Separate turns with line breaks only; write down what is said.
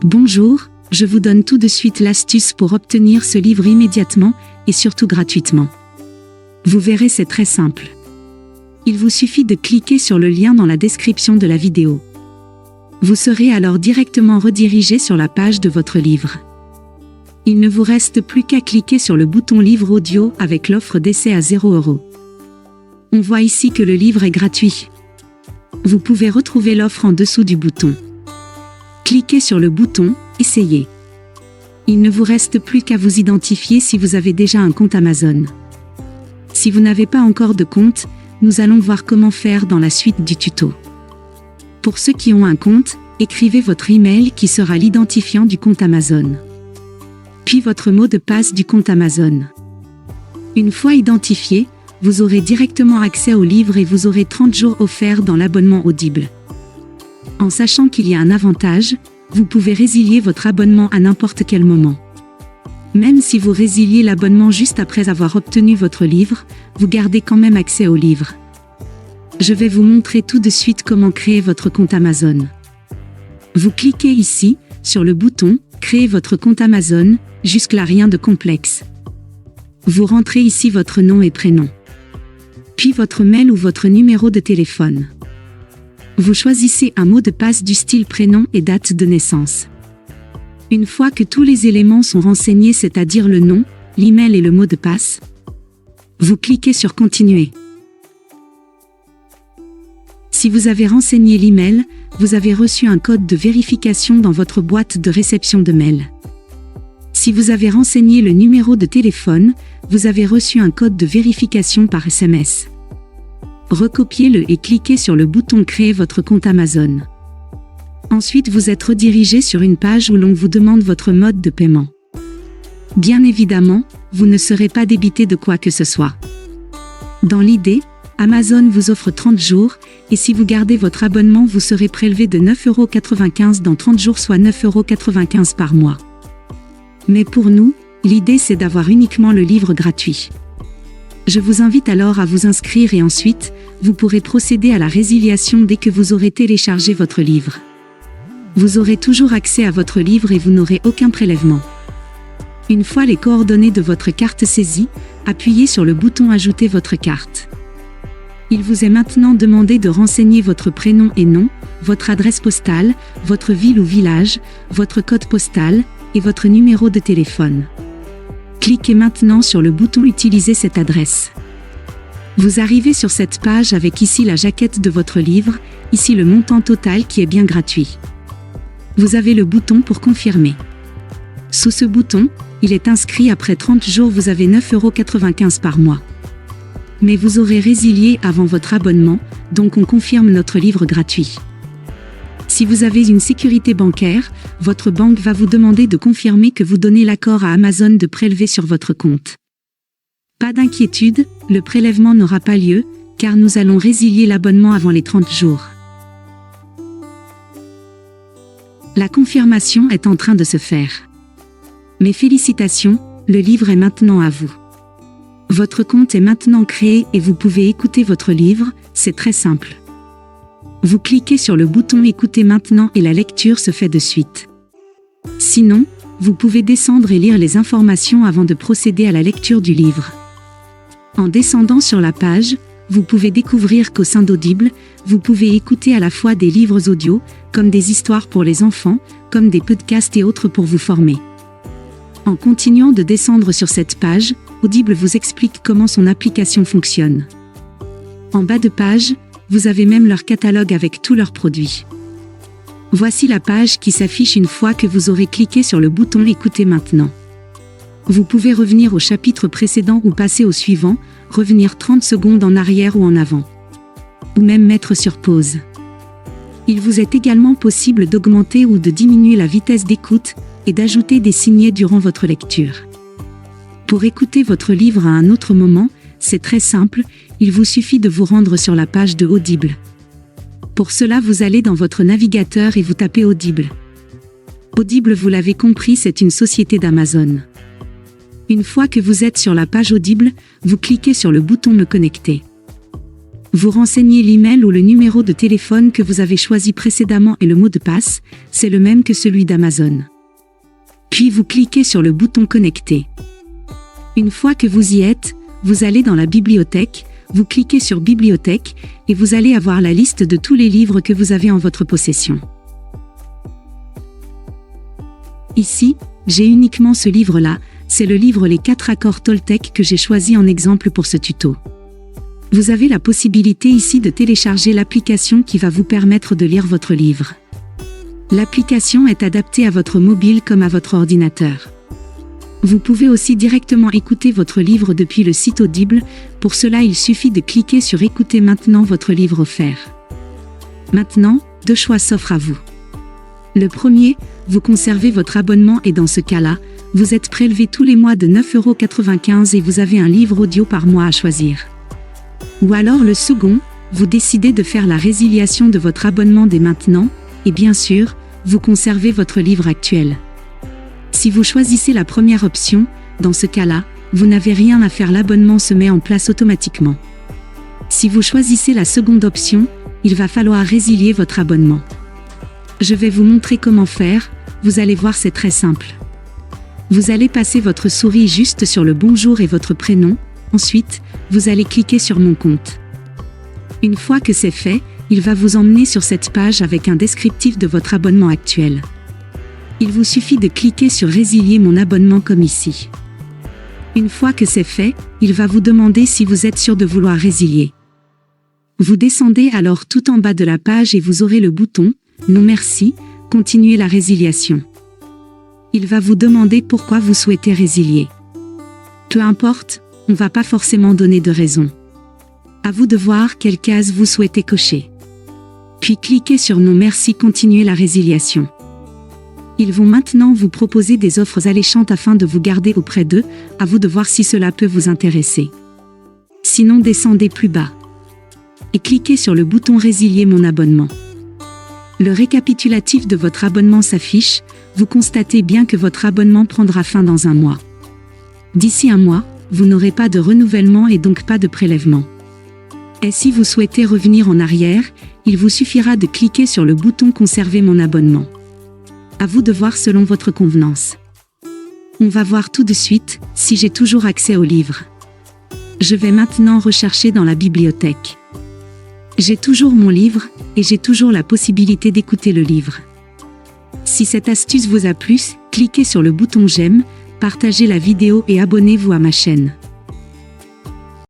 Bonjour, je vous donne tout de suite l'astuce pour obtenir ce livre immédiatement et surtout gratuitement. Vous verrez, c'est très simple. Il vous suffit de cliquer sur le lien dans la description de la vidéo. Vous serez alors directement redirigé sur la page de votre livre. Il ne vous reste plus qu'à cliquer sur le bouton livre audio avec l'offre d'essai à 0 €. On voit ici que le livre est gratuit. Vous pouvez retrouver l'offre en dessous du bouton. Cliquez sur le bouton « Essayez ». Il ne vous reste plus qu'à vous identifier si vous avez déjà un compte Amazon. Si vous n'avez pas encore de compte, nous allons voir comment faire dans la suite du tuto. Pour ceux qui ont un compte, écrivez votre email qui sera l'identifiant du compte Amazon. Puis votre mot de passe du compte Amazon. Une fois identifié, vous aurez directement accès au livre et vous aurez 30 jours offerts dans l'abonnement Audible. En sachant qu'il y a un avantage, vous pouvez résilier votre abonnement à n'importe quel moment. Même si vous résiliez l'abonnement juste après avoir obtenu votre livre, vous gardez quand même accès au livre. Je vais vous montrer tout de suite comment créer votre compte Amazon. Vous cliquez ici, sur le bouton « Créer votre compte Amazon », jusque-là rien de complexe. Vous rentrez ici votre nom et prénom. Puis votre mail ou votre numéro de téléphone. Vous choisissez un mot de passe du style prénom et date de naissance. Une fois que tous les éléments sont renseignés, c'est-à-dire le nom, l'email et le mot de passe, vous cliquez sur Continuer. Si vous avez renseigné l'email, vous avez reçu un code de vérification dans votre boîte de réception de mail. Si vous avez renseigné le numéro de téléphone, vous avez reçu un code de vérification par SMS. Recopiez-le et cliquez sur le bouton Créer votre compte Amazon. Ensuite, vous êtes redirigé sur une page où l'on vous demande votre mode de paiement. Bien évidemment, vous ne serez pas débité de quoi que ce soit. Dans l'idée, Amazon vous offre 30 jours, et si vous gardez votre abonnement, vous serez prélevé de 9,95 € dans 30 jours, soit 9,95 € par mois. Mais pour nous, l'idée c'est d'avoir uniquement le livre gratuit. Je vous invite alors à vous inscrire et ensuite, vous pourrez procéder à la résiliation dès que vous aurez téléchargé votre livre. Vous aurez toujours accès à votre livre et vous n'aurez aucun prélèvement. Une fois les coordonnées de votre carte saisies, appuyez sur le bouton Ajouter votre carte. Il vous est maintenant demandé de renseigner votre prénom et nom, votre adresse postale, votre ville ou village, votre code postal et votre numéro de téléphone. Cliquez maintenant sur le bouton Utiliser cette adresse. Vous arrivez sur cette page avec ici la jaquette de votre livre, ici le montant total qui est bien gratuit. Vous avez le bouton pour confirmer. Sous ce bouton, il est inscrit après 30 jours, vous avez 9,95 € par mois. Mais vous aurez résilié avant votre abonnement, donc on confirme notre livre gratuit. Si vous avez une sécurité bancaire, votre banque va vous demander de confirmer que vous donnez l'accord à Amazon de prélever sur votre compte. Pas d'inquiétude, le prélèvement n'aura pas lieu, car nous allons résilier l'abonnement avant les 30 jours. La confirmation est en train de se faire. Mes félicitations, le livre est maintenant à vous. Votre compte est maintenant créé et vous pouvez écouter votre livre, c'est très simple. Vous cliquez sur le bouton Écouter maintenant et la lecture se fait de suite. Sinon, vous pouvez descendre et lire les informations avant de procéder à la lecture du livre. En descendant sur la page, vous pouvez découvrir qu'au sein d'Audible, vous pouvez écouter à la fois des livres audio, comme des histoires pour les enfants, comme des podcasts et autres pour vous former. En continuant de descendre sur cette page, Audible vous explique comment son application fonctionne. En bas de page, vous avez même leur catalogue avec tous leurs produits. Voici la page qui s'affiche une fois que vous aurez cliqué sur le bouton Écouter maintenant. Vous pouvez revenir au chapitre précédent ou passer au suivant, revenir 30 secondes en arrière ou en avant. Ou même mettre sur pause. Il vous est également possible d'augmenter ou de diminuer la vitesse d'écoute et d'ajouter des signets durant votre lecture. Pour écouter votre livre à un autre moment, c'est très simple, il vous suffit de vous rendre sur la page de Audible. Pour cela, vous allez dans votre navigateur et vous tapez Audible. Audible, vous l'avez compris, c'est une société d'Amazon. Une fois que vous êtes sur la page Audible, vous cliquez sur le bouton Me connecter. Vous renseignez l'email ou le numéro de téléphone que vous avez choisi précédemment et le mot de passe, c'est le même que celui d'Amazon. Puis vous cliquez sur le bouton Connecter. Une fois que vous y êtes, vous allez dans la bibliothèque, vous cliquez sur Bibliothèque et vous allez avoir la liste de tous les livres que vous avez en votre possession. Ici, j'ai uniquement ce livre-là, c'est le livre Les 4 accords Toltec que j'ai choisi en exemple pour ce tuto. Vous avez la possibilité ici de télécharger l'application qui va vous permettre de lire votre livre. L'application est adaptée à votre mobile comme à votre ordinateur. Vous pouvez aussi directement écouter votre livre depuis le site Audible, pour cela il suffit de cliquer sur Écoutez maintenant votre livre offert. Maintenant, 2 choix s'offrent à vous. Le premier, vous conservez votre abonnement et dans ce cas-là, vous êtes prélevé tous les mois de 9,95 € et vous avez un livre audio par mois à choisir. Ou alors le second, vous décidez de faire la résiliation de votre abonnement dès maintenant, et bien sûr, vous conservez votre livre actuel. Si vous choisissez la première option, dans ce cas-là, vous n'avez rien à faire, l'abonnement se met en place automatiquement. Si vous choisissez la seconde option, il va falloir résilier votre abonnement. Je vais vous montrer comment faire, vous allez voir c'est très simple. Vous allez passer votre souris juste sur le bonjour et votre prénom, ensuite, vous allez cliquer sur Mon compte. Une fois que c'est fait, il va vous emmener sur cette page avec un descriptif de votre abonnement actuel. Il vous suffit de cliquer sur Résilier mon abonnement comme ici. Une fois que c'est fait, il va vous demander si vous êtes sûr de vouloir résilier. Vous descendez alors tout en bas de la page et vous aurez le bouton « Non merci », continuez la résiliation. Il va vous demander pourquoi vous souhaitez résilier. Peu importe, on ne va pas forcément donner de raison. À vous de voir quelle case vous souhaitez cocher. Puis cliquez sur Non merci, continuez la résiliation. Ils vont maintenant vous proposer des offres alléchantes afin de vous garder auprès d'eux, à vous de voir si cela peut vous intéresser. Sinon descendez plus bas. Et cliquez sur le bouton Résilier mon abonnement. Le récapitulatif de votre abonnement s'affiche, vous constatez bien que votre abonnement prendra fin dans un mois. D'ici un mois, vous n'aurez pas de renouvellement et donc pas de prélèvement. Et si vous souhaitez revenir en arrière, il vous suffira de cliquer sur le bouton Conserver mon abonnement. À vous de voir selon votre convenance. On va voir tout de suite si j'ai toujours accès au livre. Je vais maintenant rechercher dans la bibliothèque. J'ai toujours mon livre, et j'ai toujours la possibilité d'écouter le livre. Si cette astuce vous a plu, cliquez sur le bouton j'aime, partagez la vidéo et abonnez-vous à ma chaîne.